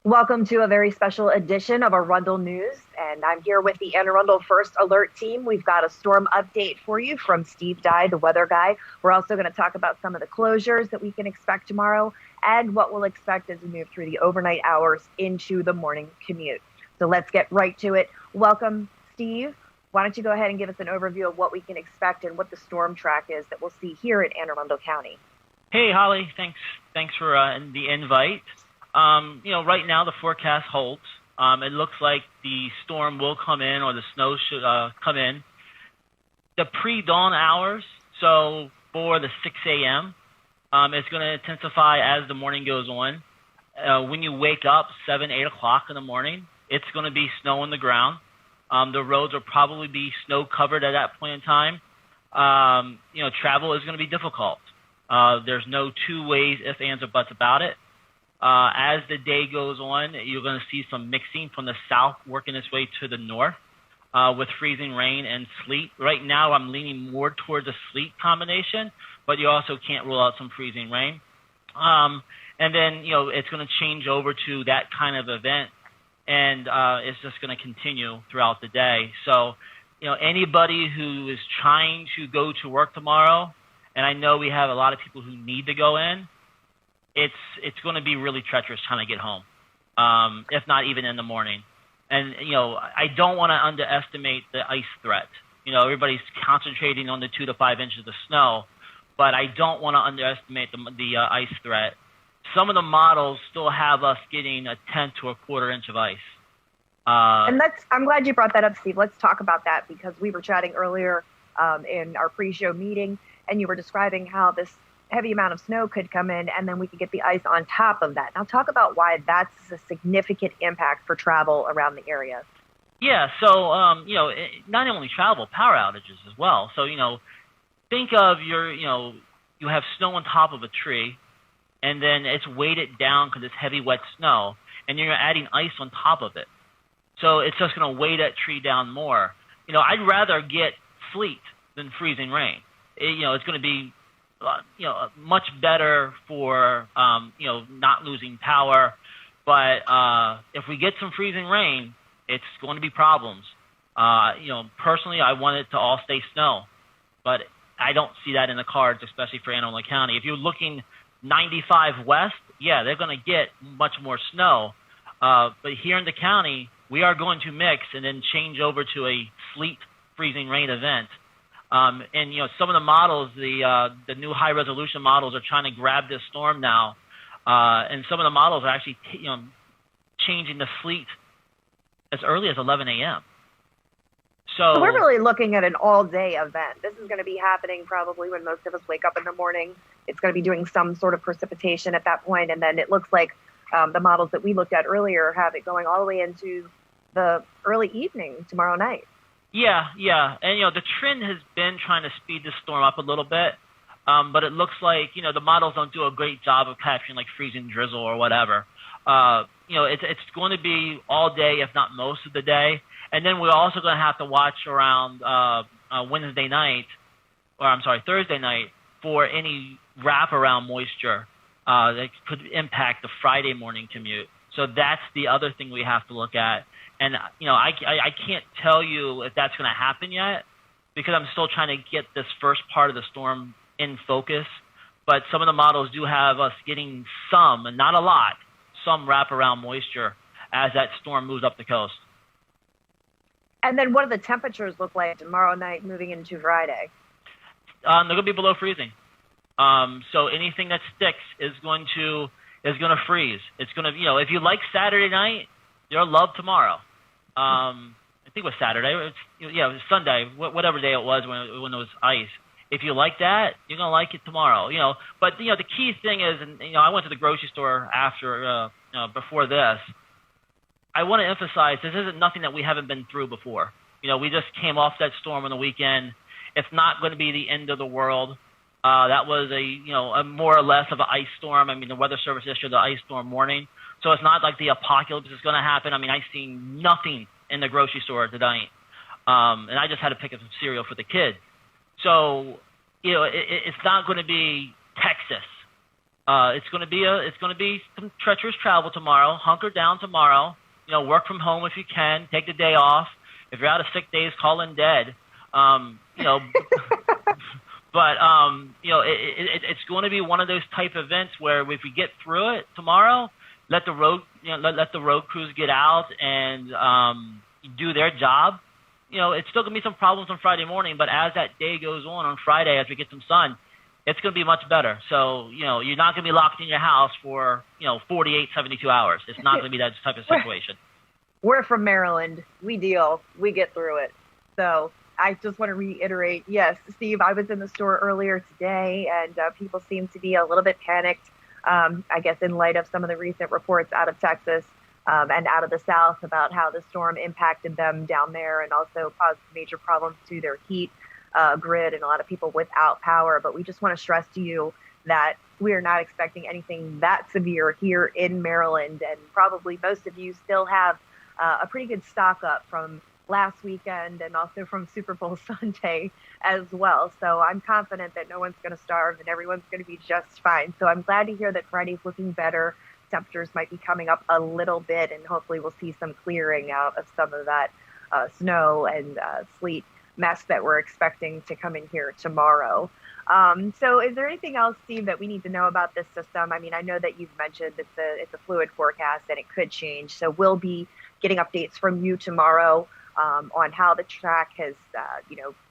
Welcome to a very special edition of Arundel News, and I'm here with the Anne Arundel First Alert team. We've got a storm update for you from Steve Dye, the weather guy. We're also going to talk about some of the closures that we can expect tomorrow and what we'll expect as we move through the overnight hours into the morning commute. So let's get right to it. Welcome, Steve. Why don't you go ahead and give us an overview of what we can expect and what the storm track is that we'll see here in Anne Arundel County? Hey, Holly. Thanks for the invite. Right now the forecast holds. It looks like the storm will come in, or the snow should come in. The pre-dawn hours, so for the 6 a.m., it's going to intensify as the morning goes on. When you wake up 7, 8 o'clock in the morning, it's going to be snow on the ground. The roads will probably be snow covered at that point in time. Travel is going to be difficult. There's no two ways, ifs, ands, or buts about it. As the day goes on, you're going to see some mixing from the south working its way to the north with freezing rain and sleet. Right now, I'm leaning more towards a sleet combination, but you also can't rule out some freezing rain. And then, it's going to change over to that kind of event, and it's just going to continue throughout the day. So, anybody who is trying to go to work tomorrow, and I know we have a lot of people who need to go in, it's going to be really treacherous trying to get home, if not even in the morning. And, I don't want to underestimate the ice threat. Everybody's concentrating on the 2 to 5 inches of snow, but I don't want to underestimate the ice threat. Some of the models still have us getting a tenth to a quarter inch of ice. I'm glad you brought that up, Steve. Let's talk about that because we were chatting earlier in our pre-show meeting, and you were describing how this heavy amount of snow could come in, and then we could get the ice on top of that. Now, talk about why that's a significant impact for travel around the area. Yeah, so, not only travel, power outages as well. So, think of you have snow on top of a tree, and then it's weighted down because it's heavy, wet snow, and you're adding ice on top of it. So it's just going to weigh that tree down more. I'd rather get sleet than freezing rain. It's going to be much better for, not losing power. But if we get some freezing rain, it's going to be problems. Personally, I want it to all stay snow. But I don't see that in the cards, especially for Anne Arundel County. If you're looking 95 west, yeah, they're going to get much more snow. But here in the county, we are going to mix and then change over to a sleet freezing rain event. And some of the models, the new high resolution models, are trying to grab this storm now, and some of the models are actually changing the sleet as early as 11 a.m. So we're really looking at an all-day event. This is going to be happening probably when most of us wake up in the morning. It's going to be doing some sort of precipitation at that point, and then it looks like the models that we looked at earlier have it going all the way into the early evening tomorrow night. Yeah. And, the trend has been trying to speed the storm up a little bit, but it looks like, the models don't do a great job of capturing, like, freezing drizzle or whatever. It's going to be all day, if not most of the day. And then we're also going to have to watch around Thursday night for any wraparound moisture that could impact the Friday morning commute. So that's the other thing we have to look at. And, I can't tell you if that's going to happen yet because I'm still trying to get this first part of the storm in focus. But some of the models do have us getting some, and not a lot, some wraparound moisture as that storm moves up the coast. And then what do the temperatures look like tomorrow night moving into Friday? They're going to be below freezing. So anything that sticks is going to freeze. It's going to, if you like Saturday night, you'll love tomorrow. I think it was Saturday. It was Sunday, whatever day it was when there was ice. If you like that, you're going to like it tomorrow. But the key thing is, and I went to the grocery store before this. I want to emphasize this isn't nothing that we haven't been through before. We just came off that storm on the weekend. It's not going to be the end of the world. That was a more or less of an ice storm. I mean, the Weather Service issued the ice storm warning. So it's not like the apocalypse is going to happen. I mean, I've seen nothing in the grocery store tonight. And I just had to pick up some cereal for the kids. So, it's not going to be Texas It's going to be some treacherous travel tomorrow. Hunker down tomorrow. Work from home if you can. Take the day off. If you're out of sick days, call in dead. You know, but it's going to be one of those type events where if we get through it tomorrow, let the road crews get out and do their job. It's still going to be some problems on Friday morning, but as that day goes on Friday, as we get some sun, it's going to be much better. So, you're not going to be locked in your house for, 48, 72 hours. It's not going to be that type of situation. We're from Maryland. We deal. We get through it. So I just want to reiterate, yes, Steve, I was in the store earlier today, and people seem to be a little bit panicked, I guess, in light of some of the recent reports out of Texas and out of the South about how the storm impacted them down there and also caused major problems to their heat grid and a lot of people without power. But we just want to stress to you that we are not expecting anything that severe here in Maryland. And probably most of you still have a pretty good stock up from last weekend and also from Super Bowl Sunday as well. So I'm confident that no one's going to starve and everyone's going to be just fine. So I'm glad to hear that Friday's looking better. Temperatures might be coming up a little bit, and hopefully we'll see some clearing out of some of that snow and sleet mess that we're expecting to come in here tomorrow. So is there anything else, Steve, that we need to know about this system? I mean, I know that you've mentioned it's a fluid forecast and it could change. So we'll be getting updates from you tomorrow on how the track has,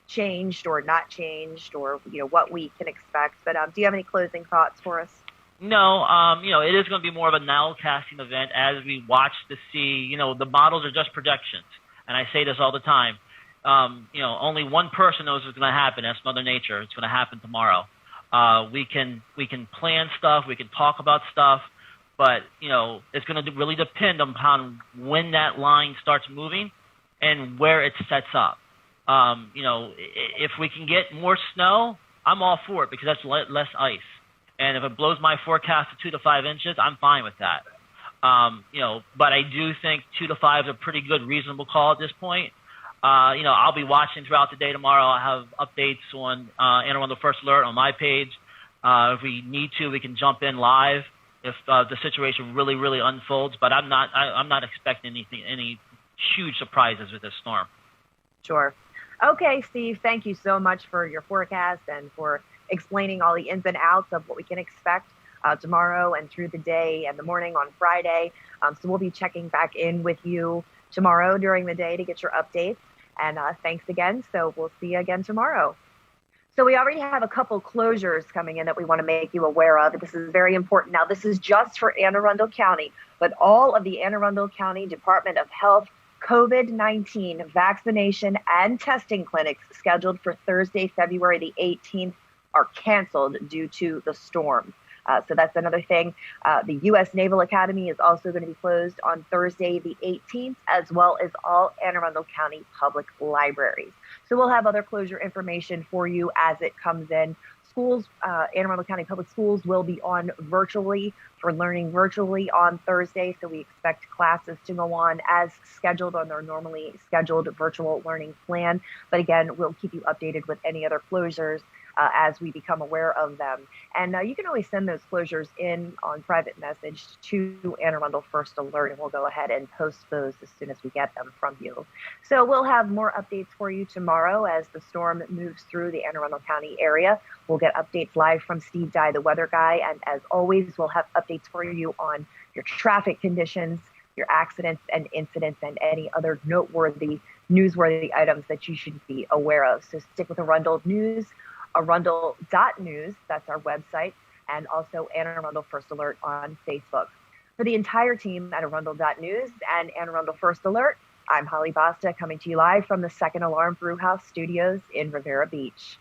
changed or not changed, or, what we can expect. But do you have any closing thoughts for us? No, it is going to be more of a nowcasting event as we watch to see, the models are just projections. And I say this all the time. Only one person knows what's going to happen. That's Mother Nature. It's going to happen tomorrow. We can plan stuff. We can talk about stuff. But, it's going to really depend upon when that line starts moving and where it sets up. If we can get more snow, I'm all for it because that's less ice. And if it blows my forecast to 2 to 5 inches, I'm fine with that. But I do think 2 to 5 is a pretty good, reasonable call at this point. I'll be watching throughout the day tomorrow. I'll have updates on Anne Arundel First Alert on my page. If we need to, we can jump in live if the situation really, really unfolds. But I'm not expecting any huge surprises with this storm. Sure. Okay, Steve, thank you so much for your forecast and for explaining all the ins and outs of what we can expect tomorrow and through the day and the morning on Friday. So we'll be checking back in with you tomorrow during the day to get your updates. And thanks again. So we'll see you again tomorrow. So we already have a couple closures coming in that we want to make you aware of. This is very important. Now, this is just for Anne Arundel County, but all of the Anne Arundel County Department of Health COVID-19 vaccination and testing clinics scheduled for Thursday, February the 18th are canceled due to the storm. So that's another thing. The U.S. Naval Academy is also going to be closed on Thursday the 18th, as well as all Anne Arundel County public libraries. So we'll have other closure information for you as it comes in. Schools, Anne Arundel County Public Schools will be on virtually for learning virtually on Thursday. So we expect classes to go on as scheduled on their normally scheduled virtual learning plan. But again, we'll keep you updated with any other closures as we become aware of them. And you can always send those closures in on private message to Anne Arundel First Alert, and we'll go ahead and post those as soon as we get them from you. So we'll have more updates for you tomorrow as the storm moves through the Anne Arundel County area. We'll get updates live from Steve Dye, the weather guy. And as always, we'll have updates for you on your traffic conditions, your accidents and incidents, and any other noteworthy, newsworthy items that you should be aware of. So stick with Arundel News. Arundel.news, that's our website, and also Anne Arundel First Alert on Facebook. For the entire team at Arundel.news and Anne Arundel First Alert, I'm Holly Basta, coming to you live from the Second Alarm Brewhouse Studios in Rivera Beach.